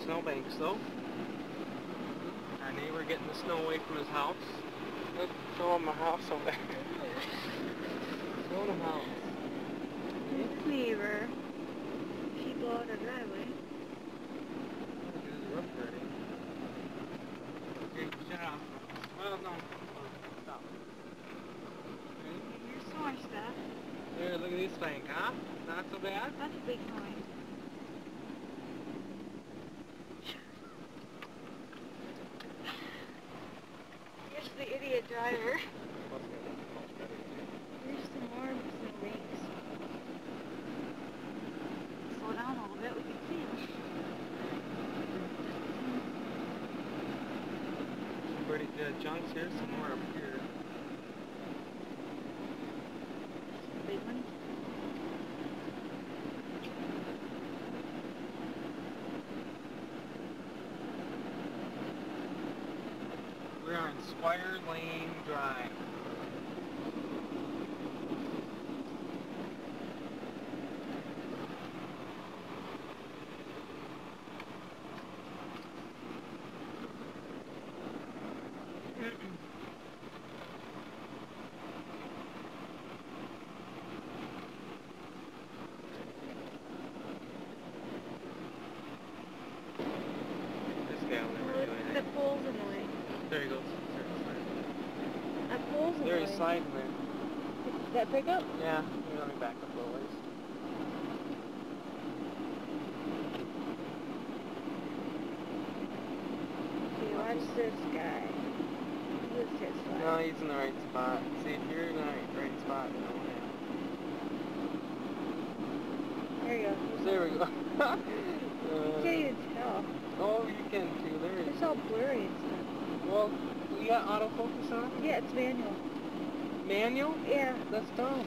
snowbanks though. Our neighbor getting the snow away from his house. Look, show him my house over there. Show him house. This neighbor, she blew out her driveway. Look at his roof already. Okay, shut off. Well, no. Stop. Here's some more stuff. Here, look at this bank, huh? Not so bad? That's a big noise. Here's the idiot driver. Here's some more snowbanks. Slow down a little bit, we can see them. Some pretty good chunks here, some more up here. Some big ones. We're on Squire Lane Drive. This guy will never do Look, anything. the pole's in the way. There he goes. That pole's in the There way. he's sliding there. Did that pick up? Yeah, he's let me back up a little ways. Okay, watch this guy. This is No, he's in the right spot. See, if you're in the right spot, you know. There you go. There we go. You can't even tell. Oh, you can too. There it is. It's all blurry and stuff. Well, you got autofocus on? Yeah, it's manual. Manual? Yeah. That's dumb.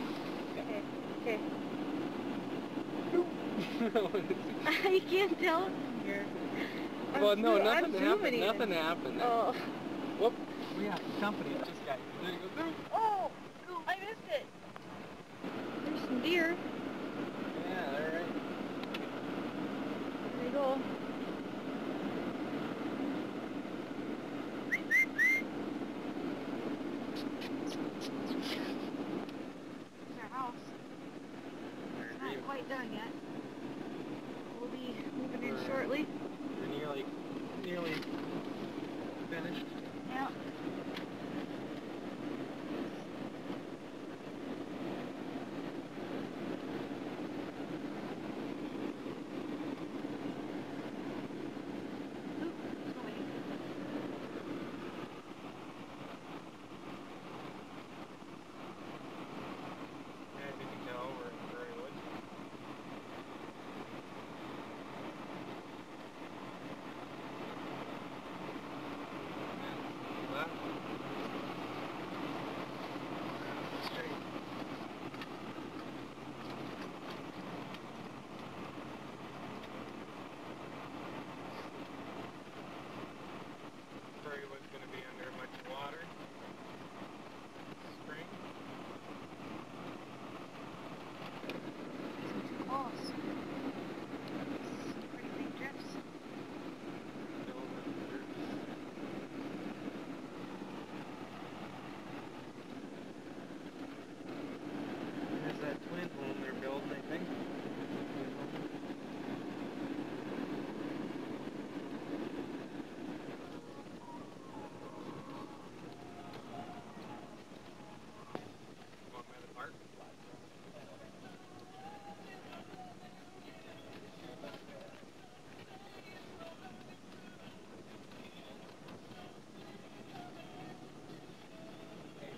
Okay. Okay. No, You can't tell from here. well, no, I'm nothing zooming happened. even. Nothing happened. Oh. Whoop. We have company. It just got you. There you go. There. Oh! I missed it. There's some deer. Yeah, they're right. There you go. There's our house. It's not quite done yet. We'll be moving in shortly. We're nearly finished. Yeah. Yeah, as you can tell, we're in Prairie Woods. And left. Straight. Prairie Woods going to be under much water. Spring. Too close. Some pretty big drifts. There's that twin home they're building, I think. Walk by the park.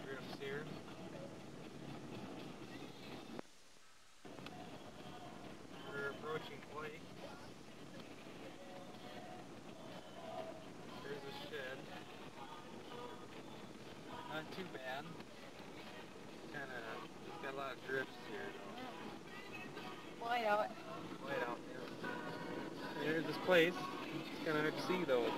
Drifts here. We're approaching Blake. There's a shed. Not too bad. Got a lot of drifts here though. White out. Light out there. There's this place. It's kind of hard to see though.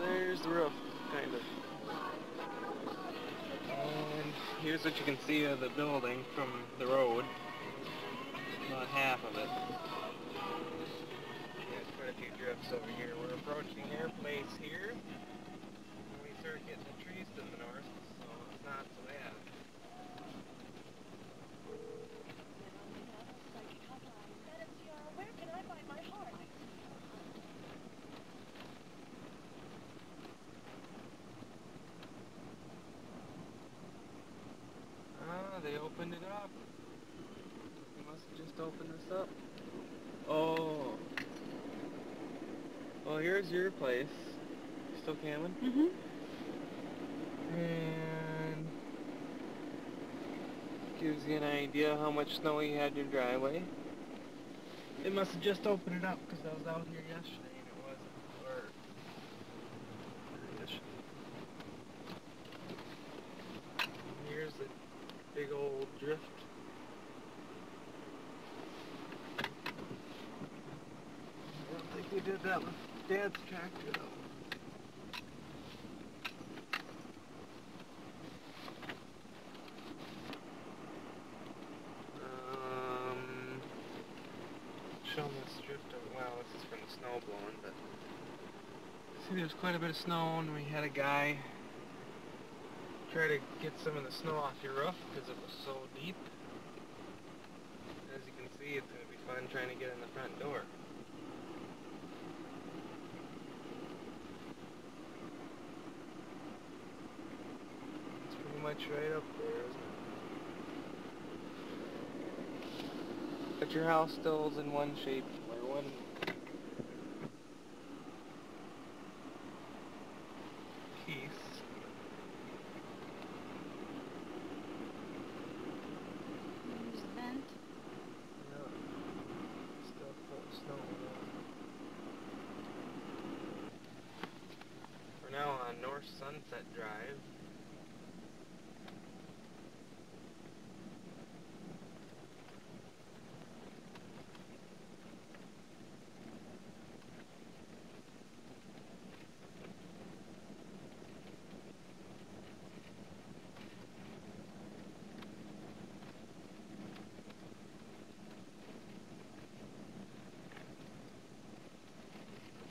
There's the roof, kind of. And here's what you can see of the building from the road. just open this up. Oh. Well, here's your place. Still camming? Mm-hmm. And gives you an idea how much snow you had in your driveway. It must have just opened it up because I was out here yesterday and it wasn't. Or yesterday. Here's the big old drift. I don't think we did that with Dad's tractor though. Showing this drift of, well, this is from the snow blowing, but see there's quite a bit of snow and we had a guy try to get some of the snow off your roof because it was so deep. As you can see, it's going to be fun trying to get in the front door. It's pretty much right up there, isn't it? But your house still is in one shape, or one piece. There's the vent. Yeah. Still full of snow. We're now on North Sunset Drive.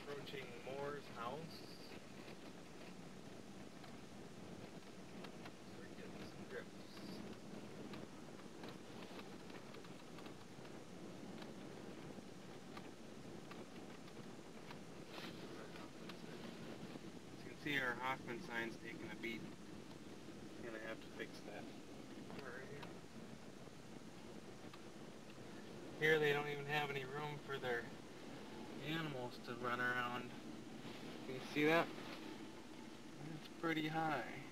Approaching Moore's house. So we're getting some drifts. As you can see, our Hoffman sign's taking a beat. Gonna have to fix that. Right here. Here they don't even have any room for their animals to run around. Can you see that? It's pretty high.